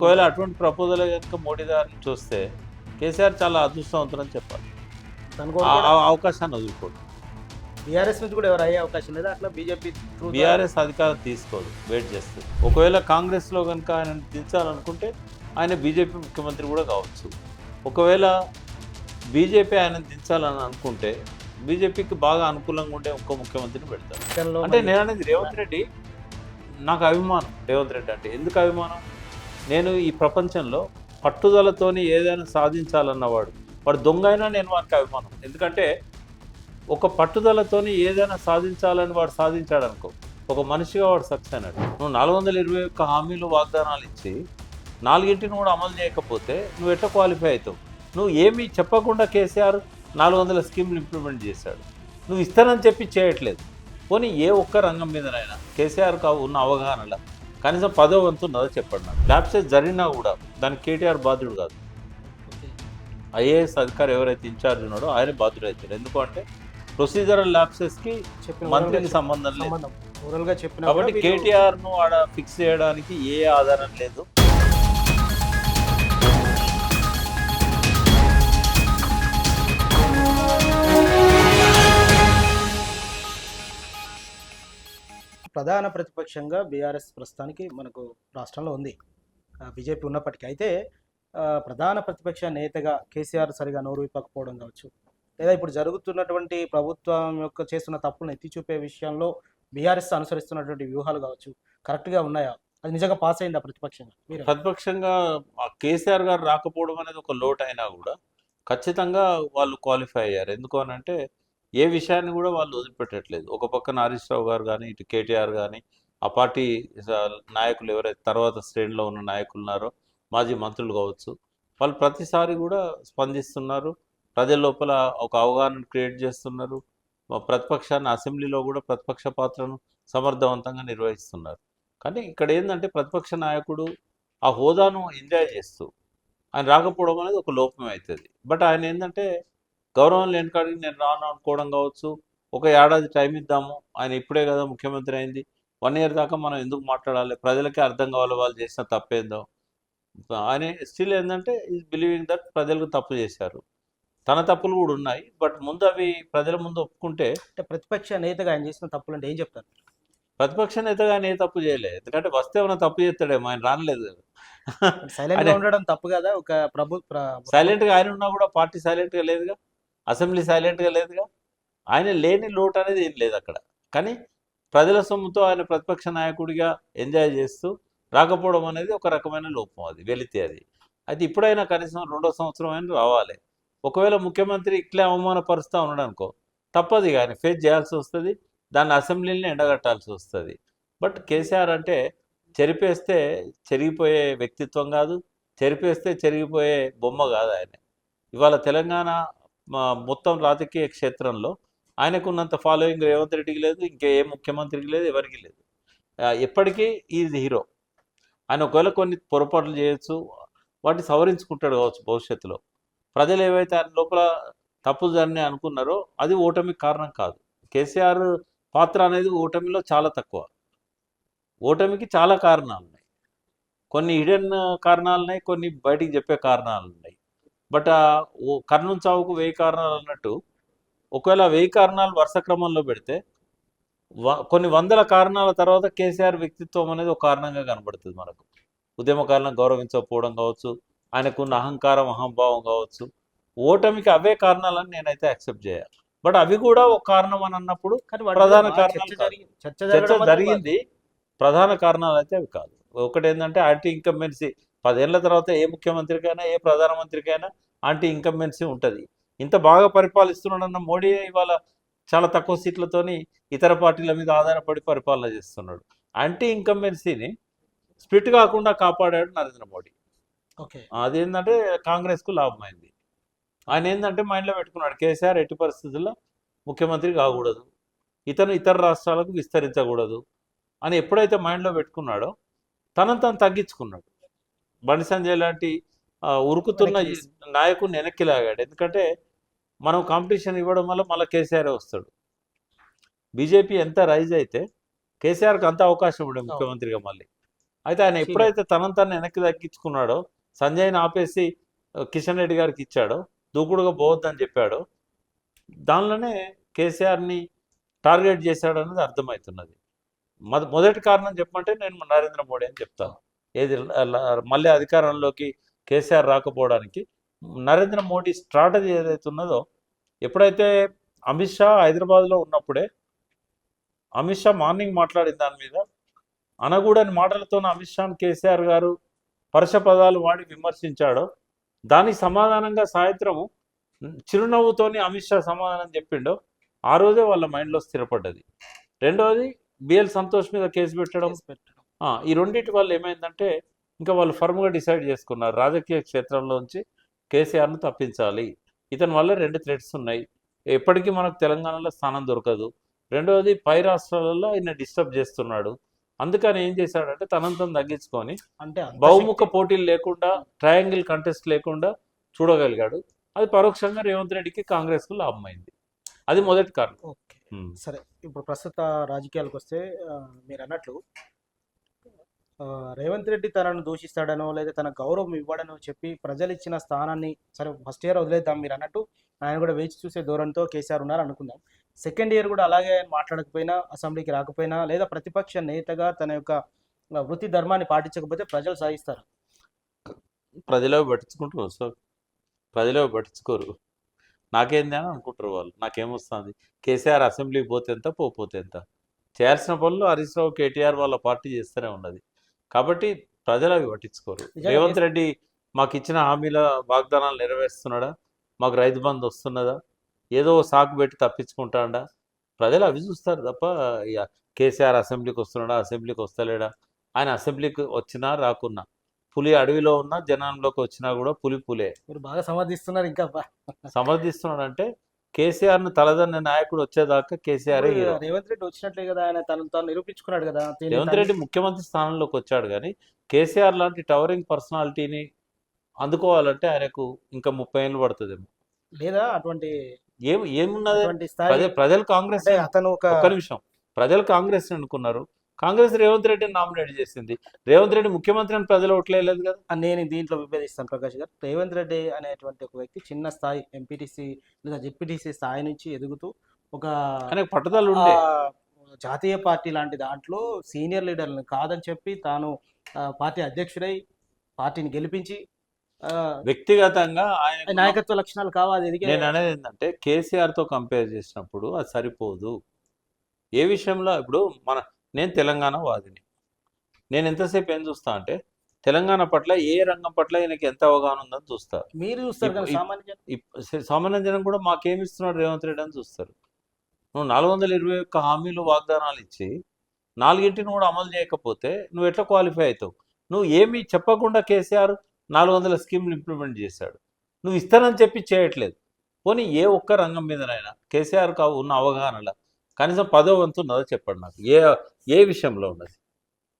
ఒకవేళ అటువంటి ప్రపోజల్ కనుక మోడీ గారిని చూస్తే కేసీఆర్ చాలా అదృష్టవంతులని చెప్పాలి. అవకాశాన్ని వదులుకోడు. బీఆర్ఎస్ నుంచి కూడా ఎవరు అయ్యే అవకాశం లేదా అట్లా బీజేపీ బీఆర్ఎస్ అధికారం తీసుకోదు, వెయిట్ చేస్తుంది. ఒకవేళ కాంగ్రెస్లో కనుక ఆయన దించాలనుకుంటే ఆయన బీజేపీ ముఖ్యమంత్రి కూడా కావచ్చు. ఒకవేళ బీజేపీ ఆయన దించాలని అనుకుంటే బీజేపీకి బాగా అనుకూలంగా ఉండే ఇంకో ముఖ్యమంత్రిని పెడతారు. అంటే నేను అనేది రేవంత్ రెడ్డి నాకు అభిమానం. రేవంత్ రెడ్డి అంటే ఎందుకు అభిమానం? నేను ఈ ప్రపంచంలో పట్టుదలతోని ఏదైనా సాధించాలన్నవాడు వాడు దొంగ అయినా నేను వానికి అభిమానం. ఎందుకంటే ఒక పట్టుదలతోని ఏదైనా సాధించాలని వాడు సాధించాడు అనుకో, ఒక మనిషిగా వాడు సక్సెస్ అయినాడు. నువ్వు 421 హామీలు వాగ్దానాలు ఇచ్చి 4ని కూడా అమలు చేయకపోతే నువ్వు ఎట్లా క్వాలిఫై అవుతావు? నువ్వు ఏమీ చెప్పకుండా కేసీఆర్ 400 స్కీమ్లు ఇంప్లిమెంట్ చేశాడు. నువ్వు ఇస్తానని చెప్పి చేయట్లేదు. పోనీ ఏ ఒక్క రంగం మీదనైనా కేసీఆర్కి ఉన్న అవగాహనలో కనీసం 10వ వంతు ఉన్నదో చెప్పండి. నాకు ల్యాప్సెస్ జరిగినా కూడా దానికి కేటీఆర్ బాధ్యుడు కాదు. ఐఏఎస్ అధికారి ఎవరైతే ఇన్ఛార్జ్ ఉన్నాడో ఆయన బాధ్యుడు అవుతాడు. ఎందుకంటే ప్రొసీజరల్ ల్యాప్సెస్కి మంత్రికి సంబంధం లేదు కాబట్టి కేటీఆర్ను ఆడ ఫిక్స్ చేయడానికి ఏ ఆధారం లేదు. ప్రధాన ప్రతిపక్షంగా బీఆర్ఎస్ ప్రస్తుతానికి మనకు రాష్ట్రంలో ఉంది, బీజేపీ ఉన్నప్పటికీ. అయితే ప్రధాన ప్రతిపక్ష నేతగా కేసీఆర్ సరిగా నోరు విప్పకపోవడం కావచ్చు, లేదా ఇప్పుడు జరుగుతున్నటువంటి ప్రభుత్వం యొక్క చేస్తున్న తప్పులను ఎత్తి చూపే విషయంలో బీఆర్ఎస్ అనుసరిస్తున్నటువంటి వ్యూహాలు కావచ్చు, కరెక్ట్గా ఉన్నాయా? అది నిజంగా పాస్ అయిందా ప్రతిపక్షంగా? ప్రతిపక్షంగా కేసీఆర్ గారు రాకపోవడం అనేది ఒక లోటు అయినా కూడా ఖచ్చితంగా వాళ్ళు క్వాలిఫై అయ్యారు. ఎందుకు అని అంటే ఏ విషయాన్ని కూడా వాళ్ళు వదిలిపెట్టట్లేదు. ఒక పక్కన హరీష్ రావు గారు కానీ, ఇటు కేటీఆర్ కానీ, ఆ పార్టీ నాయకులు ఎవరైతే తర్వాత శ్రేణిలో ఉన్న నాయకులు ఉన్నారో, మాజీ మంత్రులు కావచ్చు, వాళ్ళు ప్రతిసారి కూడా స్పందిస్తున్నారు. ప్రజల లోపల ఒక అవగాహన క్రియేట్ చేస్తున్నారు. ప్రతిపక్షాన్ని అసెంబ్లీలో కూడా ప్రతిపక్ష పాత్రను సమర్థవంతంగా నిర్వహిస్తున్నారు. కానీ ఇక్కడ ఏంటంటే ప్రతిపక్ష నాయకుడు ఆ హోదాను ఎంజాయ్ చేస్తూ ఆయన రాకపోవడం అనేది ఒక లోపం అవుతుంది. బట్ ఆయన ఏంటంటే గౌరవం లేని కాడికి నేను రాను అనుకోవడం కావచ్చు. ఒక ఏడాది టైం ఇద్దాము, ఆయన ఇప్పుడే కదా ముఖ్యమంత్రి అయింది, 1 ఇయర్ దాకా మనం ఎందుకు మాట్లాడాలి, ప్రజలకే అర్థం కావాలి వాళ్ళు చేసిన తప్పేందో. ఆయన స్టిల్ ఏంటంటే ఈజ్ బిలీవింగ్ దట్ ప్రజలకు తప్పు చేశారు, తన తప్పులు కూడా ఉన్నాయి, బట్ ముందు అవి ప్రజల ముందు ఒప్పుకుంటే. అంటే ప్రతిపక్ష నేతగా ఆయన చేసిన తప్పులు అంటే ఏం చెప్తారు? ప్రతిపక్ష నేతగా ఆయన ఏ తప్పు చేయలేదు. ఎందుకంటే వస్తే ఏమైనా తప్పు చేస్తాడేమో, ఆయన రానలేదు కదా. సైలెంట్గా ఉండడం తప్పు కదా? ఒక సైలెంట్గా ఆయన ఉన్నా కూడా పార్టీ సైలెంట్గా లేదుగా, అసెంబ్లీ సైలెంట్గా లేదుగా. ఆయన లేని లోటు అనేది ఏం లేదు అక్కడ. కానీ ప్రజల సొమ్ముతో ఆయన ప్రతిపక్ష నాయకుడిగా ఎంజాయ్ చేస్తూ రాకపోవడం అనేది ఒక రకమైన లోపం, అది వెళితే అది. అయితే ఇప్పుడైనా కనీసం 2వ సంవత్సరం అయినా రావాలి. ఒకవేళ ముఖ్యమంత్రి ఇట్లా అవమానపరుస్తూ ఉన్నాడు అనుకో, తప్పదు, కానీ ఫేస్ చేయాల్సి వస్తుంది, దాన్ని అసెంబ్లీని ఎండగట్టాల్సి వస్తుంది. బట్ కేసీఆర్ అంటే చెరిపేస్తే చెరిగిపోయే వ్యక్తిత్వం కాదు, చెరిపేస్తే చెరిగిపోయే బొమ్మ కాదు ఆయన. ఇవాళ తెలంగాణ మొత్తం రాజకీయ క్షేత్రంలో ఆయనకున్నంత ఫాలోయింగ్ రేవంత్ రెడ్డికి లేదు, ఇంకే ఏ ముఖ్యమంత్రికి లేదు, ఎవరికి లేదు. ఎప్పటికీ ఈజ్ హీరో. ఆయన ఒకవేళ కొన్ని పొరపాట్లు చేయొచ్చు, వాటిని సవరించుకుంటాడు కావచ్చు భవిష్యత్తులో. ప్రజలు ఏవైతే ఆయన లోపల తప్పులు జరిగినాయి అనుకున్నారో అది ఓటమికి కారణం కాదు. కేసీఆర్ పాత్ర అనేది ఓటమిలో చాలా తక్కువ. ఓటమికి చాలా కారణాలు ఉన్నాయి, కొన్ని హిడెన్ కారణాలు ఉన్నాయి, కొన్ని బయటికి చెప్పే కారణాలు ఉన్నాయి. బట్ కర్ణం చావుకు 1000 కారణాలు అన్నట్టు, ఒకవేళ 1000 కారణాలు వరుస క్రమంలో పెడితే కొన్ని వందల కారణాల తర్వాత కేసీఆర్ వ్యక్తిత్వం అనేది ఒక కారణంగా కనబడుతుంది మనకు. ఉద్యమకాలను గౌరవించకపోవడం కావచ్చు, ఆయనకున్న అహంకారం అహంభావం కావచ్చు, ఓటమికి అవే కారణాలని నేనైతే యాక్సెప్ట్ చేయాలి. బట్ అవి కూడా ఒక కారణం అని అన్నప్పుడు ప్రధాన కారణాలు చర్చ జరిగింది, ప్రధాన కారణాలు అయితే అవి కాదు. ఒకటి ఏంటంటే యాంటీ ఇన్కంబెన్సీ. 10 ఏళ్ల తర్వాత ఏ ముఖ్యమంత్రికైనా ఏ ప్రధానమంత్రికైనా యాంటీ ఇన్కంబెన్సీ ఉంటుంది. ఇంత బాగా పరిపాలిస్తున్నాడన్న మోడీ ఇవాళ చాలా తక్కువ సీట్లతోని ఇతర పార్టీల మీద ఆధారపడి పరిపాలన చేస్తున్నాడు. యాంటీ ఇన్కంబెన్సీని స్ప్లిట్ కాకుండా కాపాడాడు నరేంద్ర మోడీ. అదేంటంటే కాంగ్రెస్కు లాభమైంది. ఆయన ఏంటంటే మైండ్లో పెట్టుకున్నాడు, కేసీఆర్ ఎట్టి పరిస్థితుల్లో ముఖ్యమంత్రి కాకూడదు, ఇతర రాష్ట్రాలకు విస్తరించకూడదు అని ఎప్పుడైతే మైండ్లో పెట్టుకున్నాడో తనను తను తగ్గించుకున్నాడు. బండి సంజయ్ లాంటి ఉరుకుతున్న నాయకుడిని వెనక్కి లాగాడు. ఎందుకంటే మనం కాంపిటీషన్ ఇవ్వడం వల్ల మళ్ళీ కేసీఆర్ వస్తాడు. బీజేపీ ఎంత రైజ్ అయితే కేసీఆర్కి అంత అవకాశం ఉండే ముఖ్యమంత్రిగా మళ్ళీ. అయితే ఆయన ఎప్పుడైతే తనను తను వెనక్కి తగ్గించుకున్నాడో, సంజయ్ని ఆపేసి కిషన్ రెడ్డి గారికి ఇచ్చాడో, దూకుడుగా పోవద్దని చెప్పాడో, దానిలోనే కేసీఆర్ని టార్గెట్ చేశాడన్నది అర్థమవుతున్నది. మొదటి కారణం చెప్పమంటే నేను నరేంద్ర మోడీ అని చెప్తాను. ఏది మళ్ళీ అధికారంలోకి కేసీఆర్ రాకపోవడానికి నరేంద్ర మోడీ స్ట్రాటజీ ఏదైతే ఉన్నదో, ఎప్పుడైతే అమిత్ షా హైదరాబాద్లో ఉన్నప్పుడే అమిత్ షా మార్నింగ్ మాట్లాడిన దాని మీద అనగూడని మాటలతో అమిత్ షాను కేసీఆర్ గారు పరుష పదాలు వాడి విమర్శించాడో, దానికి సమాధానంగా సాయంత్రము చిరునవ్వుతోని అమిత్ షా సమాధానం చెప్పిండో, ఆ రోజే వాళ్ళ మైండ్లో స్థిరపడ్డది. రెండవది బిఎల్ సంతోష్ మీద కేసు పెట్టడం. ఈ రెండింటి వల్ల ఏమైందంటే ఇంకా వాళ్ళు ఫర్మ్గా డిసైడ్ చేసుకున్నారు, రాజకీయ క్షేత్రంలోంచి కేసీఆర్ను తప్పించాలి, ఇతని వల్ల 2 థ్రెట్స్ ఉన్నాయి, ఎప్పటికీ మనకు తెలంగాణలో స్థానం దొరకదు, రెండవది పై రాష్ట్రాలలో ఆయన డిస్టర్బ్ చేస్తున్నాడు. అందుకని ఏం చేశాడంటే తనను తను తగ్గించుకొని అంటే బహుముఖ పోటీలు లేకుండా, ట్రయాంగిల్ కంటెస్ట్ లేకుండా చూడగలిగాడు. అది పరోక్షంగా రేవంత్ రెడ్డికి కాంగ్రెస్కు లాభమైంది. అది మొదటి కారణం. ఓకే, సరే. ఇప్పుడు ప్రస్తుత రాజకీయాలకు వస్తే మీరు అన్నట్లు రేవంత్ రెడ్డి తనను దూషిస్తాడనో లేదా తన గౌరవం ఇవ్వడనో చెప్పి ప్రజలు ఇచ్చిన స్థానాన్ని, సరే ఫస్ట్ ఇయర్ వదిలేద్దాం, మీరు అన్నట్టు ఆయన కూడా వేచి చూసే ధోరణితో కేసీఆర్ ఉన్నారు అనుకుందాం. సెకండ్ ఇయర్ కూడా అలాగే ఆయన మాట్లాడకపోయినా, అసెంబ్లీకి రాకపోయినా, లేదా ప్రతిపక్ష నేతగా తన యొక్క వృత్తి ధర్మాన్ని పాటించకపోతే ప్రజలు సాధిస్తారు. ప్రజలో పట్టించుకుంటూ వస్తారు, ప్రజలో పట్టించుకోరు. నాకేంది అని అనుకుంటారు వాళ్ళు. నాకేమొస్తుంది, కేసీఆర్ అసెంబ్లీకి పోతే ఎంత, పోతే ఎంత, చేయాల్సిన పనులు హరీష్ రావు, కేటీఆర్ వాళ్ళ పార్టీ చేస్తూనే ఉన్నది. కాబట్టి ప్రజలు అవి పట్టించుకోరు. రేవంత్ రెడ్డి మాకు ఇచ్చిన హామీల వాగ్దానాలు నెరవేరుస్తున్నాడా, మాకు రైతు బంధు వస్తున్నదా, ఏదో సాకు పెట్టి తప్పించుకుంటాడా, ప్రజలు అవి చూస్తారు తప్ప ఇక కేసీఆర్ అసెంబ్లీకి వస్తున్నాడా, అసెంబ్లీకి వస్తలేడా, ఆయన అసెంబ్లీకి వచ్చినా రాకున్నా, పులి అడవిలో ఉన్న జనంలోకి వచ్చినా కూడా పులే. మీరు బాగా సమర్థిస్తున్నారు. ఇంకా సమర్థిస్తున్నాడు అంటే కేసీఆర్ను తలదన్న నాయకుడు వచ్చేదాకా కేసీఆర్. రేవంత్ రెడ్డి వచ్చినట్లే కదా, ఆయన తను నిరూపించుకున్నాడు కదా. రేవంత్ రెడ్డి ముఖ్యమంత్రి స్థానంలోకి వచ్చాడు, కానీ కేసీఆర్ లాంటి టవరింగ్ పర్సనాలిటీని అందుకోవాలంటే ఆయనకు ఇంకా 30 ఏళ్ళు పడుతుందేమో. లేదా అటువంటి ఏమున్నది, ప్రజలు కాంగ్రెస్, అతను ఒక్క నిమిషం, ప్రజలు కాంగ్రెస్ అనుకున్నారు, కాంగ్రెస్ రేవంత్ రెడ్డిని నామినేట్ చేసింది. రేవంత్ రెడ్డి ముఖ్యమంత్రి అని ప్రజలు ఓట్లేదు కదా. నేను దీంట్లో విభేదిస్తాను ప్రకాష్ గారు. రేవంత్ రెడ్డి అనేటువంటి ఒక వ్యక్తి చిన్న స్థాయి ఎంపీటీసీ లేదా జెడ్పీటీసీ స్థాయి నుంచి ఎదుగుతూ ఒక పట్టుదల ఉండే జాతీయ పార్టీ లాంటి దాంట్లో సీనియర్ లీడర్లను కాదని చెప్పి తాను పార్టీ అధ్యక్షుడై పార్టీని గెలిపించి వ్యక్తిగతంగా ఆయన నాయకత్వ లక్షణాలు కావాలి. నేను అనేది ఏంటంటే కేసీఆర్తో కంపేర్ చేసినప్పుడు అది సరిపోదు. ఏ విషయంలో ఇప్పుడు నేను తెలంగాణ వాదిని, నేను ఎంతసేపు ఏం చూస్తా అంటే తెలంగాణ పట్ల ఏ రంగం పట్ల ఈయనకి ఎంత అవగాహన ఉందని చూస్తారు. మీరు చూస్తారు కదా, సామాన్య జనం కూడా మాకేమి ఇస్తున్నాడు రేవంత్ రెడ్డి అని చూస్తారు. నువ్వు 421 హామీలు వాగ్దానాలు ఇచ్చి 4 కూడా అమలు చేయకపోతే నువ్వు ఎట్లా క్వాలిఫై అవుతావు? నువ్వు ఏమీ చెప్పకుండా కేసీఆర్ 400 స్కీమ్లు ఇంప్లిమెంట్ చేశాడు, నువ్వు ఇస్తానని చెప్పి చేయట్లేదు. పోనీ ఏ ఒక్క రంగం మీదనైనా కేసీఆర్ ఉన్న అవగాహనలో కనీసం 10వ వంతు ఉన్నదో చెప్పండి నాకు. ఏ విషయంలో ఉన్నది?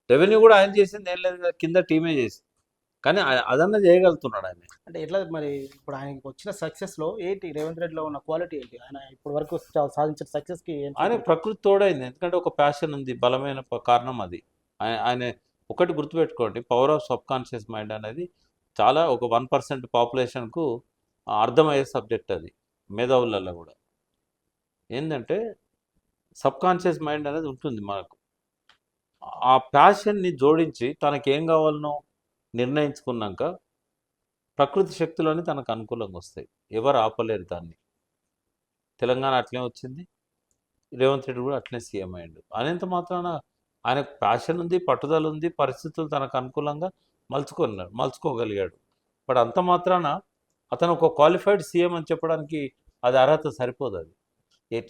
రెవెన్యూ కూడా ఆయన చేసింది ఏం లేదు కదా, కింద టీమే చేసింది, కానీ అదన్నా చేయగలుగుతున్నాడు ఆయన. అంటే ఎట్లా మరి ఇప్పుడు ఆయనకి వచ్చిన సక్సెస్లో ఏంటి, రేవంత్ రెడ్డిలో ఉన్న క్వాలిటీ ఏంటి, ఆయన ఇప్పటి వరకు సాధించిన సక్సెస్కి? ఆయన ప్రకృతి తోడైంది, ఎందుకంటే ఒక ప్యాషన్ ఉంది, బలమైన కారణం అది. ఆయన ఒకటి గుర్తుపెట్టుకోండి, power of sub conscious mind అనేది చాలా ఒక 1% పాపులేషన్కు అర్థమయ్యే సబ్జెక్ట్. అది మేధావులలో కూడా ఏంటంటే సబ్ కాన్షియస్ మైండ్ అనేది ఉంటుంది మనకు. ఆ ప్యాషన్ని జోడించి తనకేం కావాలనో నిర్ణయించుకున్నాక ప్రకృతి శక్తులని తనకు అనుకూలంగా వస్తాయి, ఎవరు ఆపలేరు దాన్ని. తెలంగాణ అట్లే వచ్చింది, రేవంత్ రెడ్డి కూడా అట్లే సీఎం అయ్యాడు. అనేంత మాత్రాన ఆయనకు ప్యాషన్ ఉంది, పట్టుదల ఉంది, పరిస్థితులు తనకు అనుకూలంగా మలుచుకోగలిగాడు. బట్ అంత మాత్రాన అతను ఒక క్వాలిఫైడ్ సీఎం అని చెప్పడానికి అది అర్హత సరిపోదు. అది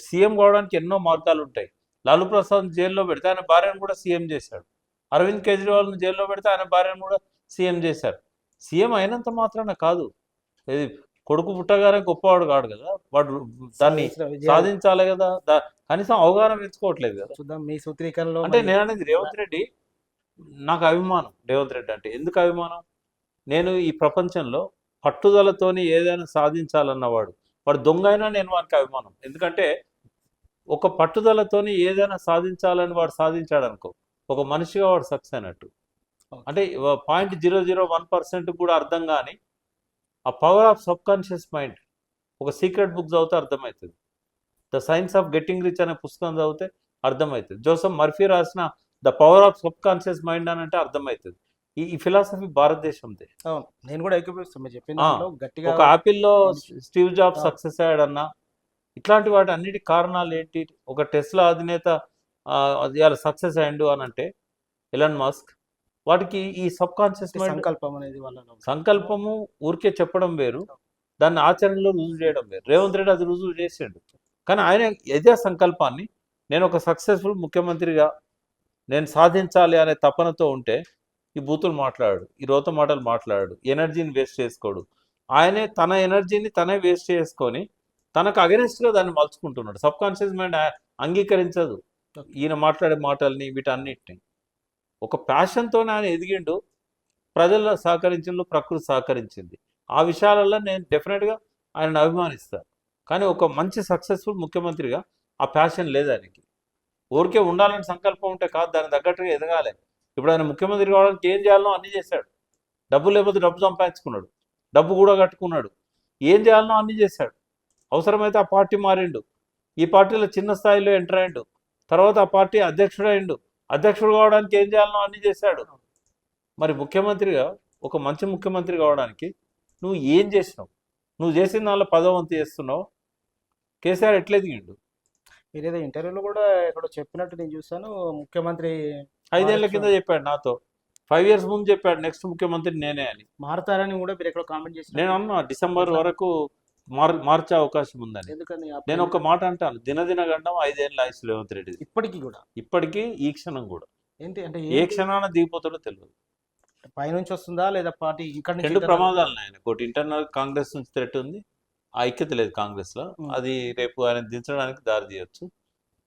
సీఎం కావడానికి ఎన్నో మార్గాలు ఉంటాయి. లాలూ ప్రసాద్ జైల్లో పెడితే ఆయన భార్యను కూడా సీఎం చేశాడు, అరవింద్ కేజ్రీవాల్ని జైల్లో పెడితే ఆయన భార్యను కూడా సీఎం చేశారు. సీఎం అయినంత మాత్రాన కాదు, ఇది కొడుకు పుట్టగానే గొప్పవాడు కాడు కదా, వాడు దాన్ని సాధించాలి కదా, కనీసం అవగాహన పెంచుకోవట్లేదు కదా. చూద్దాం మీ సూత్రీకరణలో. అంటే నేను అనేది రేవంత్ రెడ్డి, నాకు అభిమానం రేవంత్ రెడ్డి అంటే. ఎందుకు అభిమానం? నేను ఈ ప్రపంచంలో పట్టుదలతోని ఏదైనా సాధించాలన్నవాడు, వాడు దొంగ అయినా నేను వానికి అభిమానం. ఎందుకంటే ఒక పట్టుదలతోని ఏదైనా సాధించాలని వాడు సాధించాడు అనుకో, ఒక మనిషిగా వాడు సక్సెస్ అయినట్టు. ఓకే. అంటే 0.001% కూడా అర్థం కాని ఆ power of sub conscious mind ఒక సీక్రెట్ బుక్ చదివితే అర్థమవుతుంది. The science of getting rich అనే పుస్తకం చదివితే అర్థమవుతుంది. జోసెఫ్ మర్ఫీ రాసిన the power of sub conscious mind అని అంటే అర్థమవుతుంది. ఈ ఫిలాసఫీ భారతదేశంది. అవును, నేను కూడా ఏకీభవిస్తాను మీరు చెప్పిన ఆ, దాంట్లో గట్టిగా. ఒక యాపిల్లో మనిషి- స్టీవ్ జాబ్స్ ఆ, సక్సెస్ అయ్యాడన్నా ఇట్లాంటి వాటి అన్నిటి కారణాలు ఏంటి? ఒక టెస్లా అధినేత అది ఇవాళ సక్సెస్ అయ్యిండు అని అంటే ఎలాన్ మస్క్, వాటికి ఈ సబ్ కాన్షియస్ మైండ్ సంకల్పం అనేది వాళ్ళలో సంకల్పము ఊరికే చెప్పడం వేరు, దాన్ని ఆచరణలో రుజువు చేయడం వేరు. రేవంత్ రెడ్డి అది రుజువు చేసాడు. కానీ ఆయన ఇదే సంకల్పాన్ని నేను ఒక సక్సెస్ఫుల్ ముఖ్యమంత్రిగా నేను సాధించాలి అనే తపనతో ఉంటే ఈ బూతులు మాట్లాడాడు, ఈ రోత మాటలు మాట్లాడాడు, ఎనర్జీని వేస్ట్ చేసుకోడు. ఆయనే తన ఎనర్జీని తనే వేస్ట్ చేసుకొని తనకు అగెనిస్ట్గా దాన్ని మలుచుకుంటున్నాడు. సబ్ కాన్షియస్ మైండ్ అంగీకరించదు ఈయన మాట్లాడే మాటల్ని, వీటన్నిటిని. ఒక ప్యాషన్తోనే ఆయన ఎదిగిండు, ప్రజలు సహకరించిండు, ప్రకృతి సహకరించింది. ఆ విషయాలలో నేను డెఫినెట్గా ఆయనను అభిమానిస్తాను. కానీ ఒక మంచి సక్సెస్ఫుల్ ముఖ్యమంత్రిగా ఆ ప్యాషన్ లేదు ఆయనకి. ఊరికే ఉండాలని సంకల్పం ఉంటే కాదు, దానికి తగ్గట్టుగా ఎదగాలి. ఇప్పుడు ఆయన ముఖ్యమంత్రి కావడానికి ఏం చేయాలనో అన్నీ చేశాడు. డబ్బు లేకపోతే డబ్బు సంపాదించుకున్నాడు, డబ్బు కూడా కట్టుకున్నాడు, ఏం చేయాలనో అన్నీ చేశాడు. అవసరమైతే ఆ పార్టీ మారిండు, ఈ పార్టీలో చిన్న స్థాయిలో ఎంటర్ అయ్యిండు, తర్వాత ఆ పార్టీ అధ్యక్షుడు అయిండు, అధ్యక్షుడు కావడానికి ఏం చేయాలనో అన్నీ చేశాడు. మరి ముఖ్యమంత్రిగా ఒక మంచి ముఖ్యమంత్రి కావడానికి నువ్వు ఏం చేసినావు? నువ్వు చేసిన దానిలో 10వ వంతు చేస్తున్నావు. కేసీఆర్ ఎట్లా ఎదిగిండు? మీరేదో ఇంటర్వ్యూలో కూడా ఎక్కడో చెప్పినట్టు నేను చూసాను, ముఖ్యమంత్రి 5 ఏళ్ల మారచ్చు కింద చెప్పాడు నాతో, 5 years ముందు చెప్పాడు నెక్స్ట్ ముఖ్యమంత్రి నేనే అని. మారతారని కూడా మీరు ఎక్కడో కామెంట్ నేను చేసిన, అన్నా డిసెంబర్ ఎట్లా? వరకు మార్చే అవకాశం ఉందని. ఎందుకని నేను ఒక మాట అంటాను, దినదిన గండం 5 ఏళ్ళ ఆయుష్ రేవంత్ రెడ్డిది. ఇప్పటికీ కూడా ఇప్పటికీ ఈ క్షణం కూడా ఏంటి అంటే ఏ క్షణాన దిగిపోతాడో తెలియదు. పైనుంచి వస్తుందా లేదా పార్టీ ఇక్కడ నుంచి రెండు internal- ప్రమాదాలు ఆయన, ఒకటి ఇంటర్నల్ కాంగ్రెస్ నుంచి థ్రెట్ ఉంది, ఆ ఐక్యత లేదు కాంగ్రెస్ లో, అది రేపు ఆయన దించడానికి దారి తీయొచ్చు.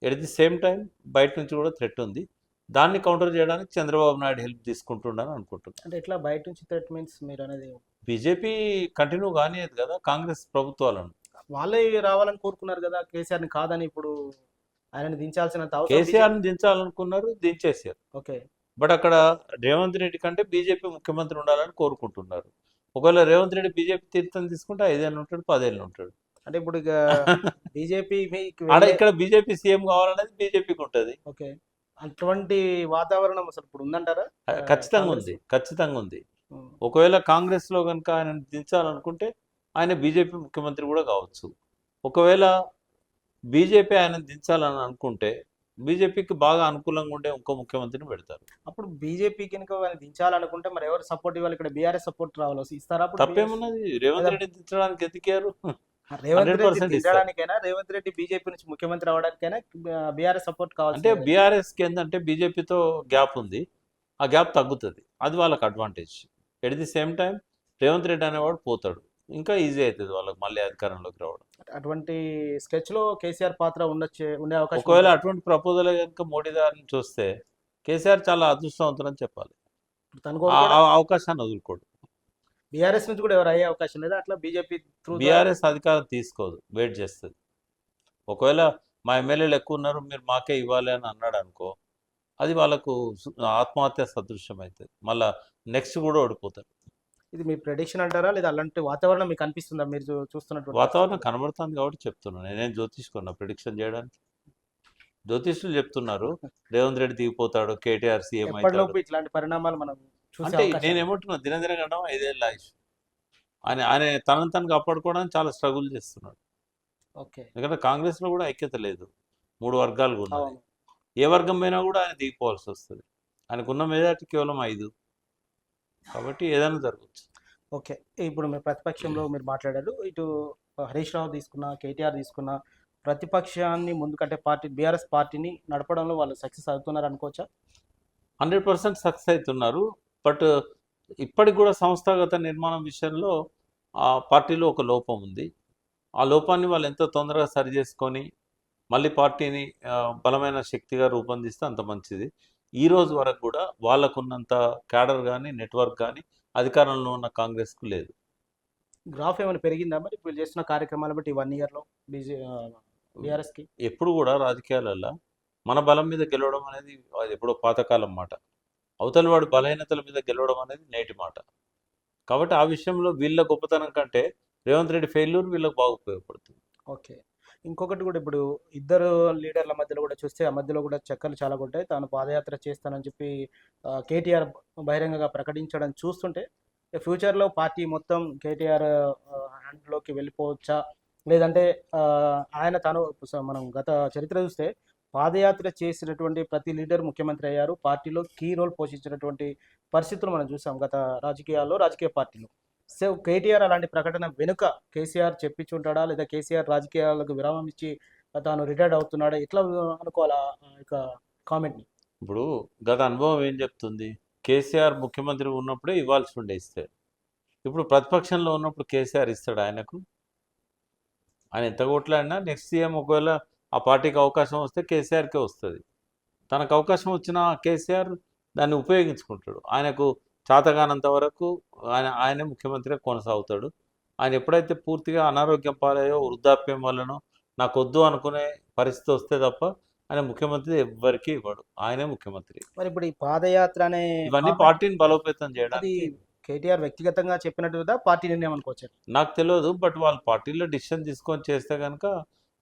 ఎట్ ది సేమ్ టైం బయట నుంచి కూడా థ్రెట్ ఉంది, దాన్ని కౌంటర్ చేయడానికి చంద్రబాబు నాయుడు హెల్ప్ తీసుకుంటుండని అనుకుంటున్నాను. అంటే ఎట్లా బయట నుంచి థ్రెట్ మీన్స్ మీరు అనేది బీజేపీ కంటిన్యూ కానియదు కదా కాంగ్రెస్ ప్రభుత్వాలను. వాళ్ళే రావాలని కోరుకున్నారు కదా కేసీఆర్ని, కాదని ఇప్పుడు ఆయనని దించాల్సినంత అవసరం కేసీఆర్ని దించాలనుకున్నారు, దించేసారు. ఓకే. బట్ అక్కడ రేవంత్ రెడ్డి కంటే బీజేపీ ముఖ్యమంత్రి ఉండాలని కోరుకుంటున్నారు. ఒకవేళ రేవంత్ రెడ్డి బీజేపీ తీర్థం తీసుకుంటే 5 ఏళ్ళు ఉంటాడు, 10 ఏళ్ళు ఉంటాడు. అంటే ఇప్పుడు ఇక బీజేపీ మీకు ఆడ ఇక్కడ బీజేపీ సీఎం కావాలనేది బీజేపీకి ఉంటుంది. ఓకే, అటువంటి వాతావరణం అసలు ఇప్పుడు ఉందంటారా? ఖచ్చితంగా కాంగ్రెస్? ఉంది, ఖచ్చితంగా ఉంది. ఉమ్. ఒకవేళ కాంగ్రెస్లో కనుక ఆయన దించాలనుకుంటే ఆయన బీజేపీ ముఖ్యమంత్రి కూడా కావచ్చు. ఒకవేళ బీజేపీ ఆయన దించాలని అనుకుంటే బీజేపీకి బాగా అనుకూలంగా ఉండే ఇంకో ముఖ్యమంత్రిని పెడతారు. అప్పుడు బీజేపీ కనుక వాళ్ళని దించాలనుకుంటే మరి ఎవరు సపోర్ట్ ఇవ్వాలి? ఇక్కడ బీఆర్ఎస్ సపోర్ట్ రావాలి, ఇస్తారా? అప్పుడు తప్పేమున్నది? రేవంత్ రెడ్డి దించడానికి ఎందుకేరు? రేవంత్ రెడ్డి 100% ఇస్తారు. దించడానికైనా, రేవంత్ రెడ్డి బీజేపీ నుంచి ముఖ్యమంత్రి అవడానికైనా బీఆర్ఎస్ సపోర్ట్ కావాలి. అంటే బీఆర్ఎస్కి ఏంటంటే బీజేపీతో గ్యాప్ ఉంది, ఆ గ్యాప్ తగ్గుతుంది, అది వాళ్ళకి advantage. At the same time Revanth Reddy అనేవాడు పోతాడు, ఇంకా ఈజీ అవుతుంది వాళ్ళకి మళ్ళీ అధికారంలోకి రావడం. అటువంటి స్కెచ్ లో కేసీఆర్ పాత్ర ఉండే అవకాశం ఒకవేళ ఉందా? అటువంటి ప్రపోజల్ కనుక మోడీ గారిని చూస్తే కేసీఆర్ చాలా అదృష్టవంతులని చెప్పాలి. తను ఆ అవకాశాన్ని వదులుకోడు. బీఆర్ఎస్ నుంచి కూడా ఎవరు అయ్యే అవకాశం లేదా? అట్లా బీజేపీ త్రూ బీఆర్ఎస్ అధికారం తీసుకోదు, వెయిట్ చేస్తుంది. ఒకవేళ మా ఎమ్మెల్యేలు ఎక్కువ ఉన్నారు, మీరు మాకే ఇవ్వాలి అని అన్నాడు అనుకో, అది వాళ్ళకు ఆత్మహత్య సదృశ్యం అవుతుంది, మళ్ళా నెక్స్ట్ కూడా ఓడిపోతారు. ఇది మీ ప్రెడిక్షన్ అంటారా, లేదా అలాంటి వాతావరణం మీకు అనిపిస్తుందా మీరు చూస్తున్నటువంటి వాతావరణం కనబడుతుంది కాబట్టి చెప్తున్నాను, నేనేం జ్యోతిష్కున్నా ప్రిడిక్షన్ చేయడానికి. జ్యోతిష్యులు చెప్తున్నారు రేవంత్ రెడ్డి దిగిపోతాడు, కేటీఆర్ సీఎం అవుతాడు. ఎప్పటిలోపు ఇట్లాంటి పరిణామాలు మనం చూసే అంటే అవకాశం నేనేమంటున్నా, దినదిన గండం 5 ఏళ్ళ ఆయుష్. ఆయన తనను తను కాపాడుకోవడానికి చాలా స్ట్రగుల్ చేస్తున్నాడు. ఓకే. ఎందుకంటే కాంగ్రెస్లో కూడా ఐక్యత లేదు, 3 వర్గాలు ఉన్నాయి. అవును. ఏ వర్గం అయినా కూడా ఆయన దిగిపోవాల్సి వస్తుంది. ఆయనకున్న మెజార్టీ కేవలం 5, కాబట్టి ఏదైనా జరగచ్చు. ఓకే, ఇప్పుడు మీరు ప్రతిపక్షంలో మీరు మాట్లాడారు, ఇటు హరీష్ రావు తీసుకున్న, కేటీఆర్ తీసుకున్న, ప్రతిపక్షాన్ని ముందుకంటే పార్టీ బీఆర్ఎస్ పార్టీని నడపడంలో వాళ్ళు సక్సెస్ అవుతున్నారు అనుకోవచ్చా? 100% సక్సెస్ అవుతున్నారు. బట్ ఇప్పటికి కూడా సంస్థాగత నిర్మాణం విషయంలో ఆ పార్టీలో ఒక లోపం ఉంది. ఆ లోపాన్ని వాళ్ళు ఎంత తొందరగా సరి చేసుకొని మళ్ళీ పార్టీని బలమైన శక్తిగా రూపొందిస్తే అంత మంచిది. ఈ రోజు వరకు కూడా వాళ్ళకున్నంత క్యాడర్ కానీ నెట్వర్క్ కానీ అధికారంలో ఉన్న కాంగ్రెస్కు లేదు. గ్రాఫ్ ఏమైనా పెరిగిందా మరి వీళ్ళు చేస్తున్న కార్యక్రమాలు బట్టి 1 year లో బీఆర్ఎస్కి? ఎప్పుడు కూడా రాజకీయాలలో మన బలం మీద గెలవడం అనేది అది ఎప్పుడో పాతకాలం మాట. అవతలి వాడు బలహీనతల మీద గెలవడం అనేది నేటి మాట. కాబట్టి ఆ విషయంలో వీళ్ళ గొప్పతనం కంటే రేవంత్ రెడ్డి ఫెయిల్యూర్ వీళ్ళకి బాగా ఉపయోగపడుతుంది. ఓకే. ఇంకొకటి కూడా ఇప్పుడు ఇద్దరు లీడర్ల మధ్యలో కూడా చూస్తే ఆ మధ్యలో కూడా చక్కర్లు చాలా కొట్టాయి. తాను పాదయాత్ర చేస్తానని చెప్పి కేటీఆర్ బహిరంగంగా ప్రకటించడం చూస్తుంటే ఫ్యూచర్లో పార్టీ మొత్తం కేటీఆర్ హ్యాండ్లోకి వెళ్ళిపోవచ్చా? లేదంటే ఆయన తాను మనం గత చరిత్ర చూస్తే పాదయాత్ర చేసినటువంటి ప్రతి లీడర్ ముఖ్యమంత్రి అయ్యారు. పార్టీలో కీ రోల్ పోషించినటువంటి పరిస్థితులు మనం చూసాం గత రాజకీయాల్లో, రాజకీయ పార్టీలో. సో కేటీఆర్ అలాంటి ప్రకటన వెనుక కేసీఆర్ చెప్పించుంటాడా? లేదా కేసీఆర్ రాజకీయాలకు విరామం ఇచ్చి తాను రిటైర్డ్ అవుతున్నాడా? ఎట్లా అనుకోవాలా ఇక కామెంట్‌ని? ఇప్పుడు గత అనుభవం ఏం చెప్తుంది? కేసీఆర్ ముఖ్యమంత్రి ఉన్నప్పుడే ఇవ్వాల్సి ఉండే ఇస్తే. ఇప్పుడు ప్రతిపక్షంలో ఉన్నప్పుడు కేసీఆర్ ఇస్తాడు ఆయనకు? ఆయన ఎంత కొట్లాడినా నెక్స్ట్ సీఎం ఒకవేళ ఆ పార్టీకి అవకాశం వస్తే కేసీఆర్కే వస్తుంది. తనకు అవకాశం వచ్చిన కేసీఆర్ దాన్ని ఉపయోగించుకుంటాడు. ఆయనకు చేతగానంత వరకు ఆయనే ముఖ్యమంత్రిగా కొనసాగుతాడు. ఆయన ఎప్పుడైతే పూర్తిగా అనారోగ్యం పాలయ్యో వృద్ధాప్యం వల్లనో నాకు వద్దు అనుకునే పరిస్థితి వస్తే తప్ప ఆయన ముఖ్యమంత్రి ఎవ్వరికీ ఇవ్వడు. ఆయనే ముఖ్యమంత్రి. మరి ఇప్పుడు ఈ పాదయాత్ర అనే ఇవన్నీ పార్టీని బలోపేతం అది చేయడానికి. కేటీఆర్ వ్యక్తిగతంగా చెప్పినట్టు కదా పార్టీ నిర్ణయం అనుకోవచ్చు. నాకు తెలియదు, బట్ వాళ్ళు పార్టీలో డిసిషన్ తీసుకొని చేస్తే కనుక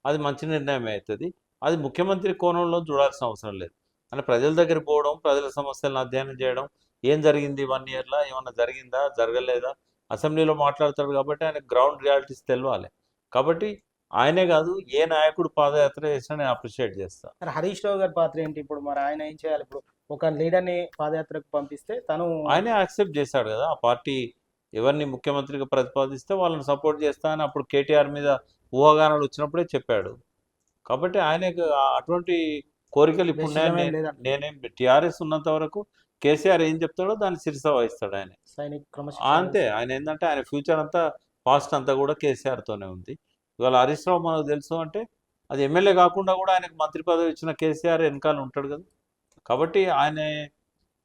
అది మంచి నిర్ణయం అవుతుంది. అది ముఖ్యమంత్రి కోణంలో చూడాల్సిన అవసరం లేదు. అని ప్రజల దగ్గర పోవడం, ప్రజల సమస్యలను అధ్యయనం చేయడం, ఏం జరిగింది 1 ఇయర్లో, ఏమన్నా జరిగిందా, జరగలేదా, అసెంబ్లీలో మాట్లాడతాడు కాబట్టి ఆయన గ్రౌండ్ రియాలిటీస్ తెలవాలి. కాబట్టి ఆయనే కాదు, ఏ నాయకుడు పాదయాత్ర చేసినా నేను అప్రిషియేట్ చేస్తాను. మరి హరీష్ రావు గారి పాత్ర ఏంటి? ఇప్పుడు మరి ఆయన ఏం చేయాలి? ఇప్పుడు ఒక లీడర్ని పాదయాత్రకు పంపిస్తే తను ఆయనే యాక్సెప్ట్ చేశాడు కదా. ఆ పార్టీ ఎవరిని ముఖ్యమంత్రిగా ప్రతిపాదిస్తే వాళ్ళని సపోర్ట్ చేస్తా అని అప్పుడు కేటీఆర్ మీద ఊహాగానాలు వచ్చినప్పుడే చెప్పాడు. కాబట్టి ఆయనకు అటువంటి కోరికలు ఇప్పుడు డెసిషన్ ఏం లేదంట. నేనేం టీఆర్ఎస్ ఉన్నంత వరకు కేసీఆర్ ఏం చెప్తాడో దాన్ని శిరస వహిస్తాడు ఆయన. సైనిక్ క్రమశిక్షణ అంతే. ఆయన ఏంటంటే ఆయన ఫ్యూచర్ అంతా పాస్ట్ అంతా కూడా కేసీఆర్తోనే ఉంది. ఇవాళ హరీష్ రావు మనకు తెలుసు అంటే అది ఎమ్మెల్యే కాకుండా కూడా ఆయనకు మంత్రి పదవి ఇచ్చిన కేసీఆర్ వెనకాల ఉంటాడు కదా. కాబట్టి ఆయన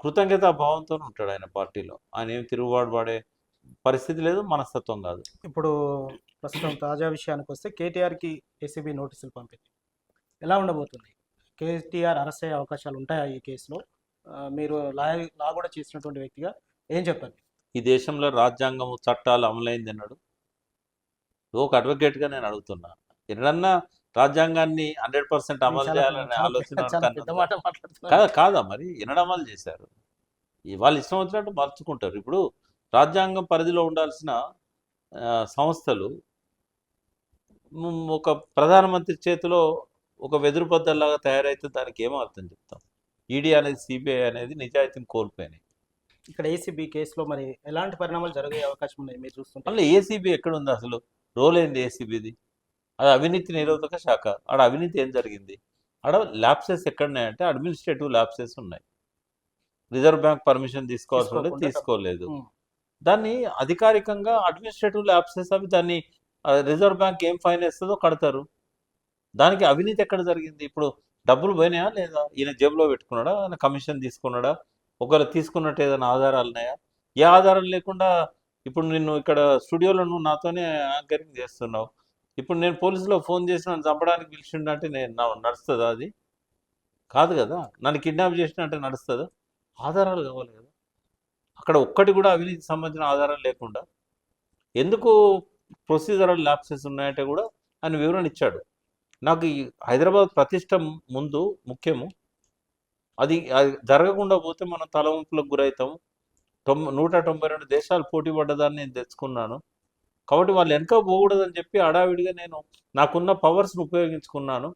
కృతజ్ఞతా భావంతో ఉంటాడు ఆయన పార్టీలో. ఆయన ఏం తిరుగుబాటు పడే పరిస్థితి లేదు, మనస్తత్వం కాదు. ఇప్పుడు ప్రస్తుతం తాజా విషయానికి వస్తే కేటీఆర్కి ఏసీబీ నోటీసులు పంపింది. ఎలా ఉండబోతుంది? కేటీఆర్ అరెస్ట్ అయ్యే అవకాశాలు ఉంటాయా ఈ కేసులో? మీరు లా కూడా చేసినటువంటి వ్యక్తిగా ఏం చెప్తారు? ఈ దేశంలో రాజ్యాంగం చట్టాలు అమలైంది అన్నాడు. ఒక అడ్వకేట్గా నేను అడుగుతున్నా, ఎన్నడన్నా రాజ్యాంగాన్ని 100% అమలు చేయాలనే ఆలోచన చాలా పెద్ద మాట మాట్లాడుతున్నారు. కాదా కాదా మరి ఎన్నడ అమలు చేశారు? వాళ్ళు ఇష్టం వచ్చినట్టు మార్చుకుంటారు. ఇప్పుడు రాజ్యాంగం పరిధిలో ఉండాల్సిన సంస్థలు ఒక ప్రధానమంత్రి చేతిలో ఒక వెదురు బద్దల్లాగా తయారైతే దానికి ఏమో అర్థం చెప్తాం. ఈడీ అనేది, సిబిఐ అనేది నిజాయితీని కోల్పోయినాయి. ఇక్కడ ఏసీబీ కేసులో మరి ఎలాంటి పరిణామాలు జరిగే అవకాశం ఉన్నాయి మీరు చూస్తుంటే? మళ్ళీ ఏసీబీ ఎక్కడుంది అసలు? రోల్ ఏంది ఏసీబీది? అది అవినీతి నిరోధక శాఖ. ఆడ అవినీతి ఏం జరిగింది? ఆడ ల్యాప్సెస్ ఎక్కడున్నాయంటే అడ్మినిస్ట్రేటివ్ ల్యాప్సెస్ ఉన్నాయి. రిజర్వ్ బ్యాంక్ పర్మిషన్ తీసుకోవాల్సి ఉంటే తీసుకోలేదు. దాన్ని అధికారికంగా అడ్మినిస్ట్రేటివ్ ల్యాప్సెస్ అవి దాన్ని రిజర్వ్ బ్యాంక్ ఏం ఫైన్ వేస్తుందో కడతారు. దానికి అవినీతి ఎక్కడ జరిగింది? ఇప్పుడు డబ్బులు పోయినాయా లేదా? ఈయన జేబులో పెట్టుకున్నాడా? ఆయన కమిషన్ తీసుకున్నాడా? ఒకవేళ తీసుకున్నట్టు ఏదైనా ఆధారాలు ఉన్నాయా? ఏ ఆధారం లేకుండా ఇప్పుడు నిన్ను ఇక్కడ స్టూడియోలో నువ్వు నాతోనే యాంకరింగ్ చేస్తున్నావు. ఇప్పుడు నేను పోలీసులో ఫోన్ చేసి నన్ను చంపడానికి పిలిచిండంటే నేను నడుస్తుందా? అది కాదు కదా. నన్ను కిడ్నాప్ చేసినట్టే నడుస్తుందా? ఆధారాలు కావాలి కదా. అక్కడ ఒక్కటి కూడా అవినీతికి సంబంధించిన ఆధారం లేకుండా ఎందుకు ప్రొసీజరల్ ల్యాప్సెస్ ఉన్నాయంటే కూడా ఆయన వివరణ ఇచ్చాడు. నాకు ఈ హైదరాబాద్ ప్రతిష్ట ముందు ముఖ్యము. అది జరగకుండా పోతే మనం తలవంపులకు గురవుతాము. 192 దేశాలు పోటీ పడ్డదాన్ని నేను తెచ్చుకున్నాను. కాబట్టి వాళ్ళు వెనక పోకూడదని చెప్పి హడావిడిగా నేను నాకున్న పవర్స్ని ఉపయోగించుకున్నాను.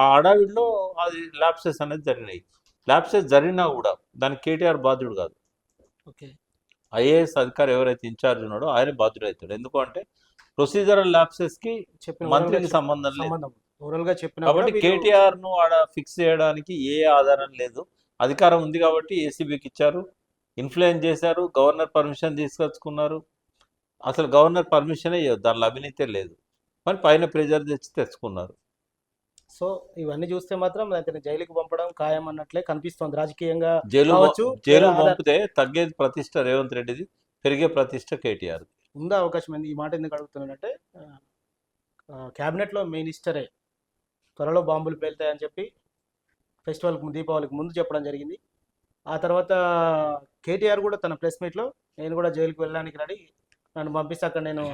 ఆ హడావిడిలో అది ల్యాప్సెస్ అనేది జరిగినాయి. ల్యాప్సెస్ జరిగినా కూడా దానికి కేటీఆర్ బాధ్యుడు కాదు. ఓకే. ఐఏఎస్ అధికారి ఎవరైతే ఇన్ఛార్జ్ ఉన్నాడో ఆయన బాధ్యుడు అవుతాడు. ఎందుకంటే ప్రొసీజరల్ ల్యాప్సెస్కి మంత్రికి సంబంధం లేదు. కాబట్టి కేటీఆర్ను ఆడ ఫిక్స్ చేయడానికి ఏ ఆధారం లేదు. అధికారం ఉంది కాబట్టి ఏసీబీకి ఇచ్చారు, ఇన్ఫ్లుయెన్స్ చేశారు, గవర్నర్ పర్మిషన్ తీసుకొచ్చుకున్నారు. అసలు గవర్నర్ పర్మిషనే ఇవ్వదు, దానిలో అవినీతే లేదు. మరి పైన ప్రెజర్ తెచ్చుకున్నారు. సో ఇవన్నీ చూస్తే మాత్రం అతను జైలుకి పంపడం ఖాయం అన్నట్లే కనిపిస్తోంది రాజకీయంగా. జైలు పంపితే తగ్గేది ప్రతిష్ట రేవంత్ రెడ్డిది, పెరిగే ప్రతిష్ట కేటీఆర్. ఉందా అవకాశం? ఈ మాట ఎందుకు అడుగుతున్నానంటే క్యాబినెట్లో మినిస్టరే త్వరలో బాంబులు పేలుతాయని చెప్పి ఫెస్టివల్కి దీపావళికి ముందు చెప్పడం జరిగింది. ఆ తర్వాత కేటీఆర్ కూడా తన ప్రెస్ మీట్లో నేను కూడా జైలుకి వెళ్ళడానికి రెడీ, నన్ను పంపిస్తే అక్కడ నేను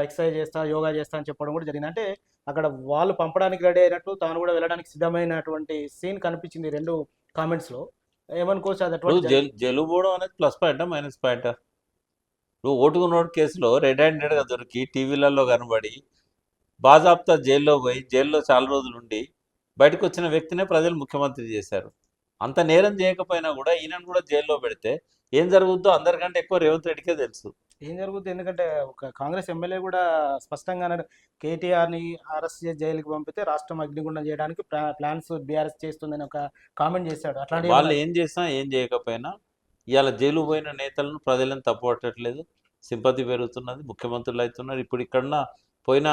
ఎక్సర్సైజ్ చేస్తా, యోగా చేస్తా అని చెప్పడం కూడా జరిగింది. అంటే అక్కడ వాళ్ళు పంపడానికి రెడీ అయినట్టు తాను కూడా వెళ్ళడానికి సిద్ధమైనటువంటి సీన్ కనిపించింది రెండు కామెంట్స్లో. ఏమనుకోవచ్చు అది ఇప్పుడు అటువంటి జైలు పోవడం అనేది ప్లస్ పాయింటా మైనస్ పాయింటా? నువ్వు ఓటుకున్నోడు కేసులో రెడ్ హ్యాండెడ్గా దొరికి టీవీలలో కనబడి బాజాప్తా జైల్లో పోయి జైల్లో చాలా రోజులు ఉండి బయటకు వచ్చిన వ్యక్తినే ప్రజలు ముఖ్యమంత్రి చేశారు. అంత నేరం చేయకపోయినా కూడా ఈయనను కూడా జైల్లో పెడితే ఏం జరుగుద్దో అందరికంటే ఎక్కువ రేవంత్ రెడ్డికే తెలుసు. ఏం జరుగుతుంది, ఎందుకంటే ఒక కాంగ్రెస్ ఎమ్మెల్యే కూడా స్పష్టంగా అన్నాడు, కేటీఆర్ని అరెస్ట్ చేసి జైలుకి పంపితే రాష్ట్రం అగ్నిగుండం చేయడానికి ప్లాన్స్ బీఆర్ఎస్ చేస్తుందని ఒక కామెంట్ చేశాడు. అట్లాంటి వాళ్ళు ఏం చేసినా ఏం చేయకపోయినా ఇవాళ జైలు పోయిన నేతలను ప్రజలను తప్పుపట్టట్లేదు, సింపతి పెరుగుతున్నది, ముఖ్యమంత్రులు అవుతున్నారు. ఇప్పుడు ఇక్కడున్న పోయిన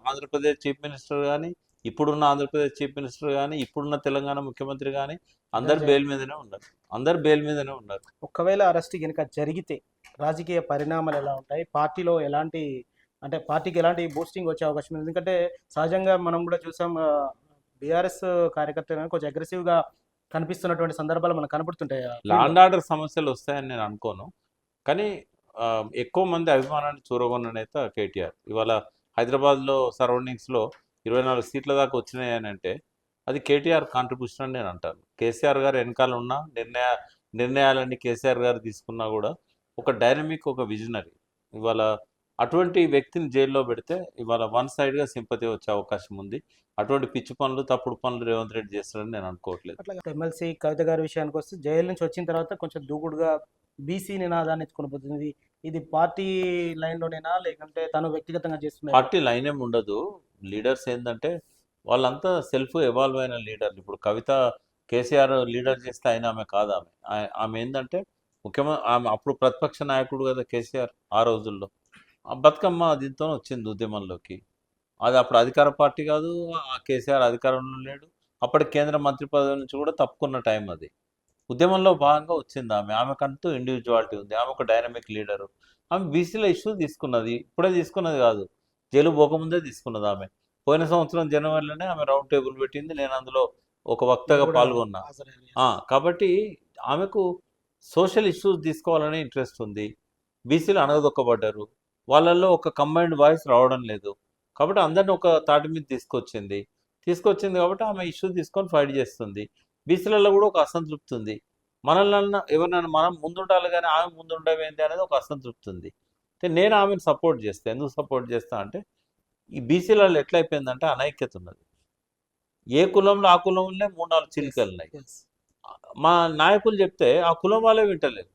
ఆంధ్రప్రదేశ్ చీఫ్ మినిస్టర్ కానీ, ఇప్పుడున్న ఆంధ్రప్రదేశ్ చీఫ్ మినిస్టర్ కానీ, ఇప్పుడున్న తెలంగాణ ముఖ్యమంత్రి కానీ అందరు బెయిల్ మీదనే ఉన్నారు. అందరు బెయిల్ మీదనే ఉన్నారు. ఒకవేళ అరెస్ట్ కనుక జరిగితే రాజకీయ పరిణామాలు ఎలా ఉంటాయి, పార్టీలో ఎలాంటి, అంటే పార్టీకి ఎలాంటి బూస్టింగ్ వచ్చే అవకాశం ఉంది? ఎందుకంటే సహజంగా మనం కూడా చూసాం, బీఆర్ఎస్ కార్యకర్తలు కొంచెం అగ్రెసివ్గా కనిపిస్తున్నటువంటి సందర్భాలు మనకు కనపడుతుంటాయి. లా అండ్ ఆర్డర్ సమస్యలు వస్తాయని నేను అనుకోను, కానీ ఎక్కువ మంది అభిమానాన్ని చూరగొన్న నేత కేటీఆర్. ఇవాళ హైదరాబాద్లో సరౌండింగ్స్లో 24 సీట్ల దాకా వచ్చినాయి అని అంటే అది కేటీఆర్ కాంట్రిబ్యూషన్ అని నేను అంటాను. కేసీఆర్ గారు వెనకాల ఉన్న నిర్ణయాలన్నీ కేసీఆర్ గారు తీసుకున్నా కూడా ఒక డైనమిక్, ఒక విజనరీ. ఇవాళ అటువంటి వ్యక్తిని జైల్లో పెడితే ఇవాళ వన్ సైడ్గా సింపతి వచ్చే అవకాశం ఉంది. అటువంటి పిచ్చి పనులు, తప్పుడు పనులు రేవంత్ రెడ్డి చేస్తారని నేను అనుకోవట్లేదు. అట్లా ఎమ్మెల్సీ కవిత గారి విషయానికి వస్తే జైలు నుంచి వచ్చిన తర్వాత కొంచెం దూకుడుగా బీసీ నినాదాన్ని ఎత్తుకొని పోతుంది. ఇది పార్టీ లైన్లోనేనా లేకుంటే తను వ్యక్తిగతంగా చేస్తున్నారు? పార్టీ లైన్ ఏమి ఉండదు. లీడర్స్ ఏంటంటే వాళ్ళంతా సెల్ఫ్ ఎవాల్వ్ అయిన లీడర్లు. ఇప్పుడు కవిత కేసీఆర్ లీడర్ చేస్తే అయినా ఆమె కాదు. ఆమె ఏంటంటే ఆమె అప్పుడు ప్రతిపక్ష నాయకుడు కదా కేసీఆర్ ఆ రోజుల్లో. ఆ బతుకమ్మ దీంతో వచ్చింది ఉద్యమంలోకి. అది అప్పుడు అధికార పార్టీ కాదు, ఆ కేసీఆర్ అధికారంలో లేడు. అప్పటి కేంద్ర మంత్రి పదవి నుంచి కూడా తప్పుకున్న టైం అది. ఉద్యమంలో భాగంగా వచ్చింది ఆమె. ఆమెకంటూ ఇండివిజువాలిటీ ఉంది. ఆమె ఒక డైనమిక్ లీడరు. ఆమె బీసీల ఇష్యూ తీసుకున్నది, ఇప్పుడే తీసుకున్నది కాదు, జైలు పోకముందే తీసుకున్నది ఆమె. పోయిన సంవత్సరం జనవరిలోనే ఆమె రౌండ్ టేబుల్ పెట్టింది, నేను అందులో ఒక వక్తగా పాల్గొన్నా. కాబట్టి ఆమెకు సోషల్ ఇష్యూస్ తీసుకోవాలనే ఇంట్రెస్ట్ ఉంది. బీసీలు అణగదొక్కబడ్డారు, వాళ్ళల్లో ఒక కంబైన్డ్ వాయిస్ రావడం లేదు. కాబట్టి అందరిని ఒక తాటి మీద తీసుకొచ్చింది కాబట్టి ఆమె ఇష్యూ తీసుకొని ఫైట్ చేస్తుంది. బీసీలలో కూడా ఒక అసంతృప్తి ఉంది. మనల్ని ఎవరినైనా మనం ముందుండాలి కానీ ఆమె ముందుండవేంది అనేది ఒక అసంతృప్తి ఉంది. అంటే నేను ఆమెను సపోర్ట్ చేస్తాను. ఎందుకు సపోర్ట్ చేస్తా అంటే ఈ బీసీలలో ఎట్లయిపోయిందంటే అనైక్యత ఉన్నది. ఏ కులంలో ఆ కులంలో 3-4 చిలుకలు ఉన్నాయి. మా నాయకులు చెప్తే ఆ కులం వాళ్ళే వింటలేదు.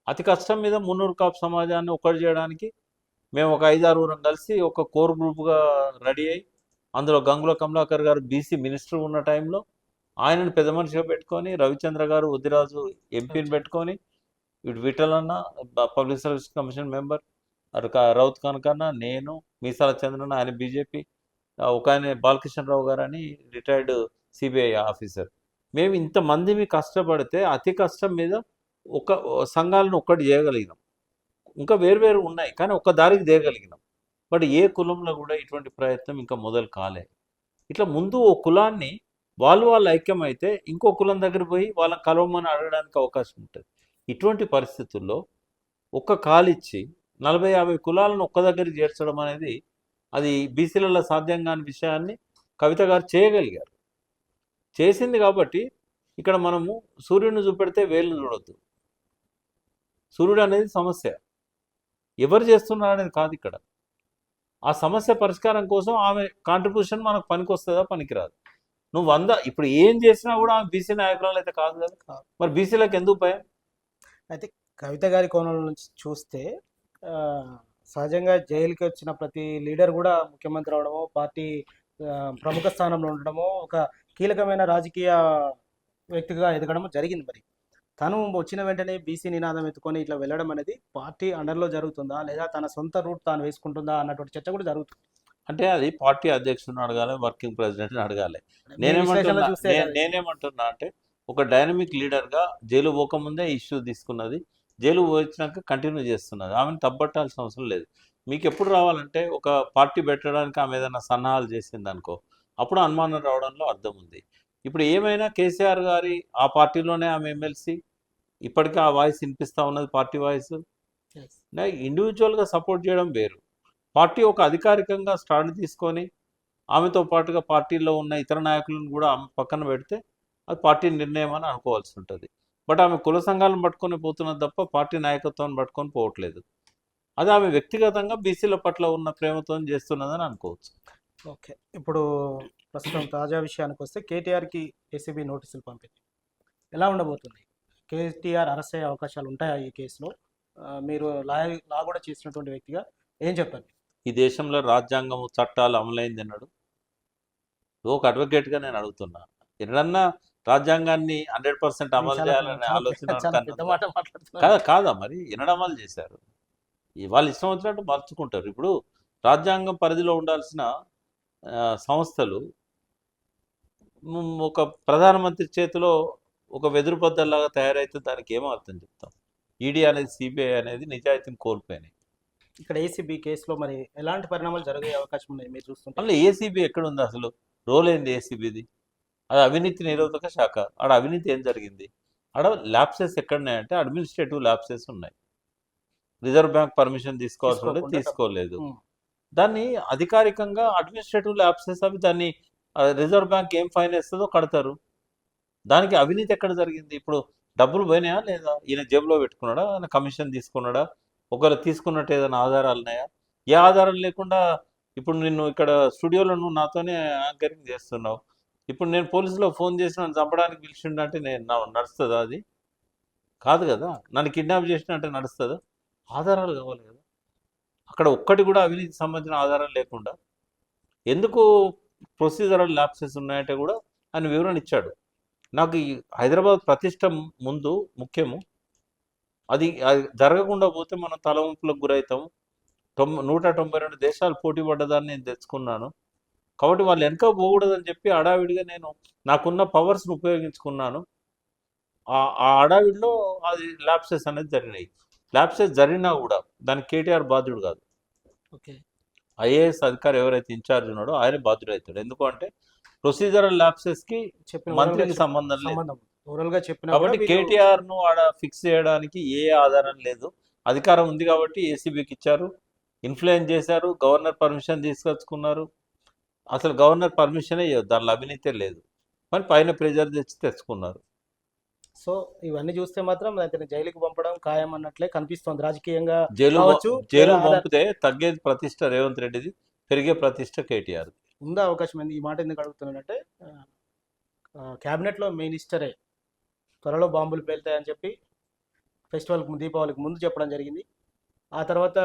అతి కష్టం మీద మున్నూరు కాపు సమాజాన్ని ఒకటి చేయడానికి మేము ఒక 5-6 కలిసి ఒక కోర్ గ్రూప్గా రెడీ అయ్యి, అందులో గంగుల కమలాకర్ గారు బీసీ మినిస్టర్ ఉన్న టైంలో ఆయనను పెద్ద మనిషిగా పెట్టుకొని, రవిచంద్ర గారు ఉద్దిరాజు ఎంపీని పెట్టుకొని, ఇటు Vithalanna public service commission member, Raut Kanakanna, నేను, మీసాల చంద్రన్న ఆయన బీజేపీ, ఒక ఆయన బాలకృష్ణరావు గారు అని రిటైర్డ్ సిబిఐ ఆఫీసర్. మేము ఇంతమంది కష్టపడితే అతి కష్టం మీద ఒక సంఘాలను ఒక్కటి చేయగలిగినాం. ఇంకా వేరు ఉన్నాయి కానీ ఒక్క దారికి దేగలిగినాం. బట్ ఏ కులంలో కూడా ఇటువంటి ప్రయత్నం ఇంకా మొదలు కాలే. ఇట్లా ముందు ఓ కులాన్ని వాళ్ళు ఐక్యమైతే ఇంకో కులం దగ్గర పోయి వాళ్ళని కలవమని అడగడానికి అవకాశం ఉంటుంది. ఇటువంటి పరిస్థితుల్లో ఒక్క కాలిచ్చి 40-50 కులాలను ఒక్క దగ్గరికి చేర్చడం అనేది అది బీసీలలో సాధ్యం కాని విషయాన్ని కవిత గారు చేయగలిగారు. చేసింది కాబట్టి ఇక్కడ మనము సూర్యుడిని చూపెడితే వేలు చూడొద్దు. సూర్యుడు అనేది సమస్య, ఎవరు చేస్తున్నారు అనేది కాదు ఇక్కడ. ఆ సమస్య పరిష్కారం కోసం ఆమె కాంట్రిబ్యూషన్ మనకు పనికొస్తుందా పనికిరాదు. నువ్వు 100 ఇప్పుడు ఏం చేసినా కూడా ఆమె బీసీ నాయకురాలు అయితే కాదు కదా. మరి బీసీలకు ఎందుకు భయం? అయితే కవిత గారి కోణం నుంచి చూస్తే సహజంగా జైలుకి వచ్చిన ప్రతి లీడర్ కూడా ముఖ్యమంత్రి అవడమో, పార్టీ ప్రముఖ స్థానంలో ఉండడమో, ఒక కీలకమైన రాజకీయ వ్యక్తిగా ఎదగడమో జరిగింది. మరి తను వచ్చిన వెంటనే బీసీ నినాదం ఎత్తుకొని ఇట్లా వెళ్ళడం అనేది పార్టీ అండర్లో జరుగుతుందా, లేదా తన సొంత రూట్ తాను వేసుకుంటుందా అన్నటువంటి చర్చ కూడా జరుగుతుంది. అంటే అది పార్టీ అధ్యక్షుడిని అడగాలి, వర్కింగ్ ప్రెసిడెంట్ని అడగాలి. నేనేమంటున్నా అంటే ఒక డైనమిక్ లీడర్గా జైలు పోకముందే ఇష్యూ తీసుకున్నది, జైలు వచ్చినాక కంటిన్యూ చేస్తున్నది. ఆమెను తప్పట్టాల్సిన అవసరం లేదు. మీకు ఎప్పుడు రావాలంటే ఒక పార్టీ పెట్టడానికి ఆమె ఏదైనా సన్నాహాలు చేసింది అనుకో, అప్పుడు అనుమానం రావడంలో అర్థం ఉంది. ఇప్పుడు ఏమైనా కేసీఆర్ గారి ఆ పార్టీలోనే ఆమె ఎమ్మెల్సీ, ఇప్పటికీ ఆ వాయిస్ వినిపిస్తూ ఉన్నది, పార్టీ వాయిస్. Yes. ఇండివిజువల్గా సపోర్ట్ చేయడం వేరు, పార్టీ ఒక అధికారికంగా స్టాండ్ తీసుకొని ఆమెతో పాటుగా పార్టీలో ఉన్న ఇతర నాయకులను కూడా ఆమె పక్కన పెడితే అది పార్టీ నిర్ణయం అని అనుకోవాల్సి ఉంటుంది. బట్ ఆమె కుల సంఘాలను పట్టుకొని పోతున్నది తప్ప పార్టీ నాయకత్వాన్ని పట్టుకొని పోవట్లేదు. అది ఆమె వ్యక్తిగతంగా బీసీల పట్ల ఉన్న ప్రేమతో చేస్తున్నదని అనుకోవచ్చు. ఓకే, ఇప్పుడు ప్రస్తుతం తాజా విషయానికి వస్తే కేటీఆర్కి ఏసీబీ నోటీసులు పంపింది. ఎలా ఉండబోతుంది? కేటీఆర్ అరెస్ట్ అయ్యే అవకాశాలు ఉంటాయా ఈ కేసులో? మీరు లా కూడా చేసినటువంటి వ్యక్తిగా ఏం చెప్తారు? ఈ దేశంలో రాజ్యాంగం చట్టాలు అమలైంది అన్నాడు ఒక అడ్వకేట్గా నేను అడుగుతున్నా. ఎన్నడన్నా రాజ్యాంగాన్ని 100% అమలు చేయాలనే ఆలోచన చాలా పెద్ద మాట మాట్లాడుతున్నారు. కాదా కాదా మరి ఎన్నడూ అమలు చేశారు? వాళ్ళు ఇష్టం వచ్చినట్టు మార్చుకుంటారు. ఇప్పుడు రాజ్యాంగం పరిధిలో ఉండాల్సిన సంస్థలు ఒక ప్రధానమంత్రి చేతిలో ఒక వెదురు బద్దల్లాగా తయారైతే దానికి ఏమో అర్థం చెప్తాం. ఈడీ అనేది, సిబిఐ అనేది నిజాయితీని కోల్పోయినాయి. ఇక్కడ ఏసీబీ కేసులో మరి ఎలాంటి పరిణామాలు జరిగే అవకాశం ఉన్నాయి మీరు చూస్తుంటే? మళ్ళీ ఏసీబీ ఎక్కడ ఉంది అసలు? రోల్ ఏంది ఏసీబీది? అది అవినీతి నిరోధక శాఖ. ఆడ అవినీతి ఏం జరిగింది? ఆడ ల్యాప్సెస్ ఎక్కడున్నాయంటే అడ్మినిస్ట్రేటివ్ ల్యాప్సెస్ ఉన్నాయి. రిజర్వ్ బ్యాంక్ పర్మిషన్ తీసుకోవాల్సి ఉంటే తీసుకోలేదు. దాన్ని అధికారికంగా అడ్మినిస్ట్రేటివ్ ల్యాప్సెస్ అవి దాన్ని రిజర్వ్ బ్యాంక్ ఏం ఫైన్ వేస్తుందో కడతారు. దానికి అవినీతి ఎక్కడ జరిగింది? ఇప్పుడు డబ్బులు పోయినాయా లేదా? ఈయన జేబులో పెట్టుకున్నాడా? ఆయన కమిషన్ తీసుకున్నాడా? ఒకవేళ తీసుకున్నట్టు ఏదైనా ఆధారాలు ఉన్నాయా? ఏ ఆధారం లేకుండా ఇప్పుడు నిన్ను ఇక్కడ స్టూడియోలో నువ్వు నాతోనే యాంకరింగ్ చేస్తున్నావు. ఇప్పుడు నేను పోలీసులో ఫోన్ చేసి నన్ను చంపడానికి పిలిచిండంటే నేను నడుస్తుందా? అది కాదు కదా. నన్ను కిడ్నాప్ చేసినట్టే నడుస్తుందా? ఆధారాలు కావాలి కదా. అక్కడ ఒక్కటి కూడా అవినీతికి సంబంధించిన ఆధారం లేకుండా ఎందుకు ప్రొసీజరల్ ల్యాప్సెస్ ఉన్నాయంటే కూడా ఆయన వివరణ ఇచ్చాడు. నాకు ఈ హైదరాబాద్ ప్రతిష్ట ముందు ముఖ్యము. అది జరగకుండా పోతే మనం తలవంపులకు గురవుతాము. 192 దేశాలు పోటీ పడ్డదాన్ని నేను తెచ్చుకున్నాను. కాబట్టి వాళ్ళు వెనక పోకూడదని చెప్పి హడావిడిగా నేను నాకున్న పవర్స్ని ఉపయోగించుకున్నాను. ఆ హడావిడిలో అది ల్యాప్సెస్ అనేది జరిగినాయి. ల్యాప్సెస్ జరిగినా కూడా దానికి కేటీఆర్ బాధ్యుడు కాదు. ఓకే, ఐఏఎస్ అధికారి ఎవరైతే ఇన్ఛార్జ్ ఉన్నాడో ఆయన బాధ్యుడు అవుతాడు. ఎందుకంటే ప్రొసీజరల్ ల్యాప్సెస్కి మంత్రికి సంబంధం లేదు. కాబట్టి కేటీఆర్ ను ఆడ ఫిక్స్ చేయడానికి ఏ ఆధారం లేదు. అధికారం ఉంది కాబట్టి ఏసీబీకి ఇచ్చారు, ఇన్ఫ్లుయెన్స్ చేశారు, గవర్నర్ పర్మిషన్ తీసుకొచ్చుకున్నారు. అసలు గవర్నర్ పర్మిషనే దానిలో అవినీతే లేదు, మరి పైన ప్రెజర్ తెచ్చి తెచ్చుకున్నారు. సో ఇవన్నీ చూస్తే మాత్రం అతను జైలుకి పంపడం ఖాయం అన్నట్లే కనిపిస్తోంది రాజకీయంగా. జైలు పంపితే తగ్గేది ప్రతిష్ట రేవంత్ రెడ్డిది, పెరిగే ప్రతిష్ట కేటీఆర్. ఉందా అవకాశం? ఈ మాట ఎందుకు అడుగుతున్నానంటే క్యాబినెట్లో మినిస్టరే త్వరలో బాంబులు పేలుతాయని చెప్పి ఫెస్టివల్కి దీపావళికి ముందు చెప్పడం జరిగింది. ఆ తర్వాత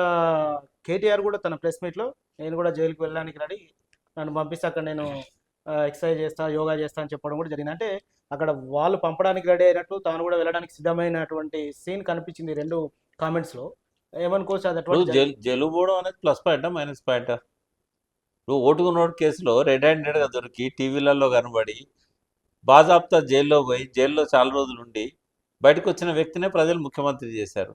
కేటీఆర్ కూడా తన ప్రెస్ మీట్లో నేను కూడా జైలుకి వెళ్ళడానికి రెడీ, నన్ను పంపిస్తే అక్కడ నేను ఎక్సర్సైజ్ చేస్తా, యోగా చేస్తా అని చెప్పడం కూడా జరిగింది. అంటే అక్కడ వాళ్ళు పంపడానికి రెడీ అయినట్టు తాను కూడా వెళ్ళడానికి సిద్ధమైనటువంటి సీన్ కనిపించింది రెండు కామెంట్స్లో. ఏమనుకోవచ్చు అది? జైలు పోవడం అనేది ప్లస్ పాయింటా మైనస్ పాయింటా? నువ్వు ఓటుకున్నోడు కేసులో రెడ్ హ్యాండెడ్గా దొరికి టీవీలలో కనబడి బాజాబ్తా జైల్లో పోయి జైల్లో చాలా రోజులు ఉండి బయటకు వచ్చిన వ్యక్తినే ప్రజలు ముఖ్యమంత్రి చేశారు.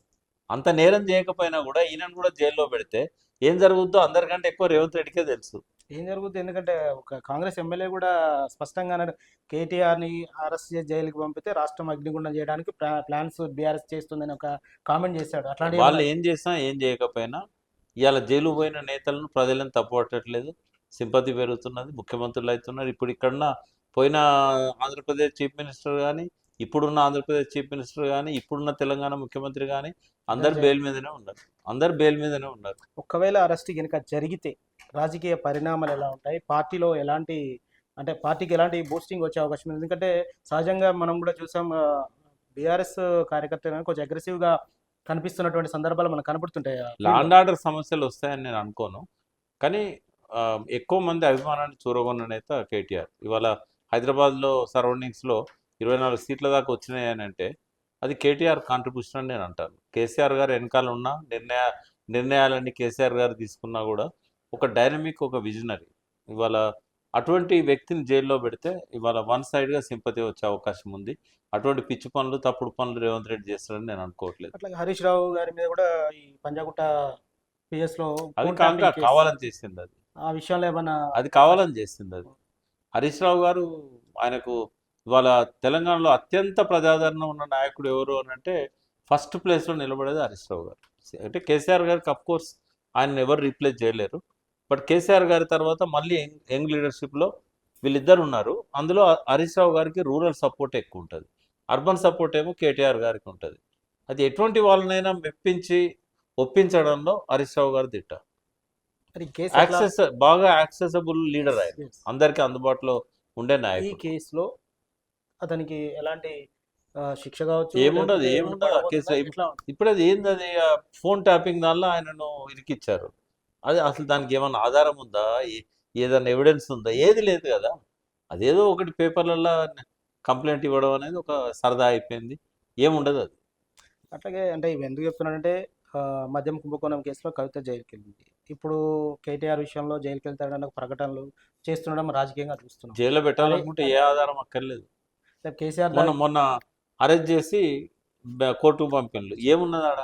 అంత నేరం చేయకపోయినా కూడా ఈయనను కూడా జైల్లో పెడితే ఏం జరుగుతుందో అందరికంటే ఎక్కువ రేవంత్ రెడ్డికే తెలుసు ఏం జరుగుతుంది. ఎందుకంటే ఒక కాంగ్రెస్ ఎమ్మెల్యే కూడా స్పష్టంగా కేటీఆర్ని అరెస్ట్ చేసి జైలుకి పంపితే రాష్ట్రం అగ్నిగుండం చేయడానికి ప్లాన్స్ బీఆర్ఎస్ చేస్తుందని ఒక కామెంట్ చేశాడు. అట్లాంటి వాళ్ళు ఏం చేసినా ఏం చేయకపోయినా ఇవాళ జైలు పోయిన నేతలను ప్రజలను తప్పుపట్టట్లేదు, సింపతి పెరుగుతున్నది, ముఖ్యమంత్రులు అవుతున్నారు. ఇప్పుడు ఇక్కడున్న పోయిన ఆంధ్రప్రదేశ్ చీఫ్ మినిస్టర్ కానీ, ఇప్పుడున్న ఆంధ్రప్రదేశ్ చీఫ్ మినిస్టర్ కానీ, ఇప్పుడున్న తెలంగాణ ముఖ్యమంత్రి కానీ అందరు బెయిల్ మీదనే ఉన్నారు. ఒకవేళ అరెస్ట్ కనుక జరిగితే రాజకీయ పరిణామాలు ఎలా ఉంటాయి? పార్టీలో ఎలాంటి, అంటే పార్టీకి ఎలాంటి బూస్టింగ్ వచ్చే అవకాశం ఉంది? ఎందుకంటే సహజంగా మనం కూడా చూసాం బీఆర్ఎస్ కార్యకర్తలు కొంచెం అగ్రెసివ్గా కనిపిస్తున్నటువంటి సందర్భాలు మనకు కనబడుతుంటాయి. లా అండ్ ఆర్డర్ సమస్యలు వస్తాయని నేను అనుకోను, కానీ ఎక్కువ మంది అభిమానాన్ని చూరగొన్న నేత కేటీఆర్. ఇవాళ హైదరాబాద్లో సరౌండింగ్స్లో 24 సీట్ల దాకా వచ్చినాయి అని అంటే అది కేటీఆర్ కాంట్రిబ్యూషన్ అని నేను అంటాను. కేసీఆర్ గారు వెనకాల ఉన్న నిర్ణయాలన్నీ కేసీఆర్ గారు తీసుకున్నా కూడా ఒక డైనమిక్, ఒక విజనరీ. ఇవాళ అటువంటి వ్యక్తిని జైల్లో పెడితే ఇవాళ వన్ సైడ్గా సింపతి వచ్చే అవకాశం ఉంది. అటువంటి పిచ్చి పనులు, తప్పుడు పనులు రేవంత్ రెడ్డి చేస్తారని నేను అనుకోవట్లేదు. అట్లాగే హరీష్ రావు గారి మీద కూడా ఈ పంజాగుట్ట పిఎస్లో అది కావాలని చేసింది. అది ఆ విషయంలో ఏమన్నా అది కావాలని చేసింది. అది హరీష్ రావు గారు ఆయనకు ఇవాళ తెలంగాణలో అత్యంత ప్రజాదరణ ఉన్న నాయకుడు ఎవరు అని అంటే ఫస్ట్ ప్లేస్లో నిలబడేది హరీష్ రావు గారు. అంటే కేసీఆర్ గారికి అఫ్ కోర్స్ ఆయన ఎవరు రీప్లేస్ చేయలేరు. బట్ కేసీఆర్ గారి తర్వాత మళ్ళీ యంగ్ లీడర్షిప్లో వీళ్ళిద్దరు ఉన్నారు. అందులో హరీష్ రావు గారికి రూరల్ సపోర్ట్ ఎక్కువ ఉంటుంది, అర్బన్ సపోర్ట్ ఏమో కేటీఆర్ గారికి ఉంటుంది. అది ఎటువంటి వాళ్ళనైనా మెప్పించి ఒప్పించడంలో హరీష్ రావు గారు దిట్ట. మరి ఈ కేసు ఎట్లా- బాగా యాక్సెసబుల్ లీడర్ ఆయన, Yes. అందరికీ అందుబాటులో ఉండే ఈ నాయకుడు. కేసులో అతనికి ఎలాంటి శిక్ష కావచ్చు ఏముండదు, లేకపోతే ఏముండదు ఆ కేసు. పడబోతుందా? ఎట్లా ఉంది? ఇప్పుడు అది ఏంది, అది ఫోన్ ట్యాపింగ్ దానిలో ఆయనను ఇరికిచ్చారు. అది అసలు దానికి ఏమన్నా ఆధారం ఉందా, ఏదైనా ఎవిడెన్స్ ఉందా? ఏది లేదు కదా. అదేదో ఒకటి పేపర్లలో కంప్లైంట్ ఇవ్వడం అనేది ఒక సరదా అయిపోయింది, ఏముండదు అది. అట్లాగే అంటే ఇవి ఎందుకు చెప్తున్నానంటే మద్యం కుంభకోణం కేసులో కవిత జైలుకి వెళ్ళింది. ఇప్పుడు కేటీఆర్ విషయంలో జైలుకి వెళ్తాడన్న ప్రకటనలు చేస్తుండడం రాజకీయంగా చూస్తున్నాం. జైల్లో పెట్టాలనుకుంటే ఏ ఆధారం అక్కర్లేదు. రేపు కేసీఆర్ మొన్న అరెస్ట్ చేసి కోర్టుకు పంపిణలు ఏమున్నది ఆడ?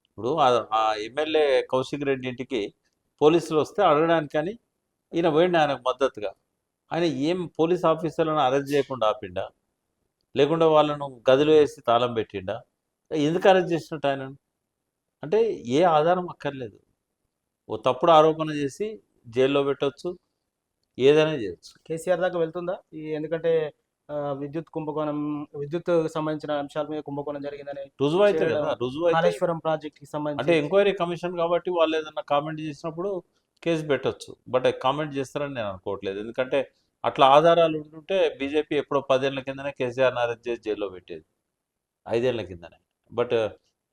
ఇప్పుడు ఆ ఎమ్మెల్యే కౌశిక్ రెడ్డి ఇంటికి పోలీసులు వస్తే అడగడానికని ఈయన పోయిండు ఆయనకు మద్దతుగా. ఆయన ఏం పోలీస్ ఆఫీసర్లను అరెస్ట్ చేయకుండా ఆపిండా, లేకుండా వాళ్ళను గదిలో వేసి తాళం పెట్టిండా? ఎందుకు అరెస్ట్ చేసినట్టు ఆయనను? అంటే ఏ ఆధారం అక్కర్లేదు. ఓ తప్పుడు ఆరోపణ చేసి జైల్లో పెట్టవచ్చు, ఏదైనా చేయొచ్చు. కేసీఆర్ దాకా వెళ్తుందా ఎందుకంటే విద్యుత్ కుంభకోణం, విద్యుత్ సంబంధించిన అంశాల మీద కుంభకోణం జరిగిందని రుజువు అయితే కదా, రుజువు అయితే. కాళేశ్వరం ప్రాజెక్ట్ కి అంటే సంబంధించి ఎంక్వైరీ కమిషన్ కాబట్టి వాళ్ళు ఏదన్నా కామెంట్ చేసినప్పుడు కేసు పెట్టొచ్చు. బట్ కామెంట్ చేస్తారని నేను అనుకోవట్లేదు. ఎందుకంటే అట్లా ఆధారాలు ఉంటుంటే బీజేపీ ఎప్పుడో 10 ఏళ్ల కిందనే కేసీఆర్ని అరెస్ట్ చేసి జైల్లో పెట్టేది, 5 ఏళ్ల కిందనే. బట్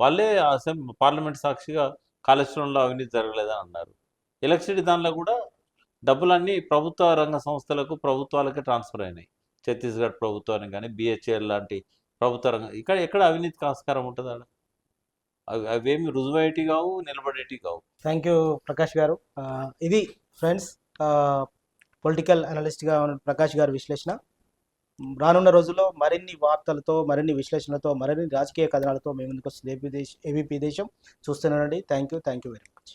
వాళ్ళే పార్లమెంట్ సాక్షిగా కాళేశ్వరంలో అవినీతి జరగలేదని అన్నారు. ఎలక్ట్రిసిటీ దానిలో కూడా డబ్బులన్నీ ప్రభుత్వ రంగ సంస్థలకు, ప్రభుత్వాలకే ట్రాన్స్ఫర్ అయినాయి. ఛత్తీస్గఢ్ ప్రభుత్వానికి కానీ, బిహెచ్ఎల్ లాంటి ప్రభుత్వ రంగం. ఇక్కడ ఎక్కడ అవినీతికి ఆస్కారం ఉంటుంది ఆడ? అవేమి రుజువైటి కావు, నిలబడేటి కావు. థ్యాంక్ యూ ప్రకాష్ గారు. ఇది ఫ్రెండ్స్ పొలిటికల్ అనలిస్ట్గా ఉన్న ప్రకాష్ గారి విశ్లేషణ. రానున్న రోజుల్లో మరిన్ని వార్తలతో, మరిన్ని విశ్లేషణలతో, మరిన్ని రాజకీయ కథనాలతో మేము ముందుకు వస్తుంది ఏబీపీ దేశం. చూస్తున్నానండి. Thank you very much.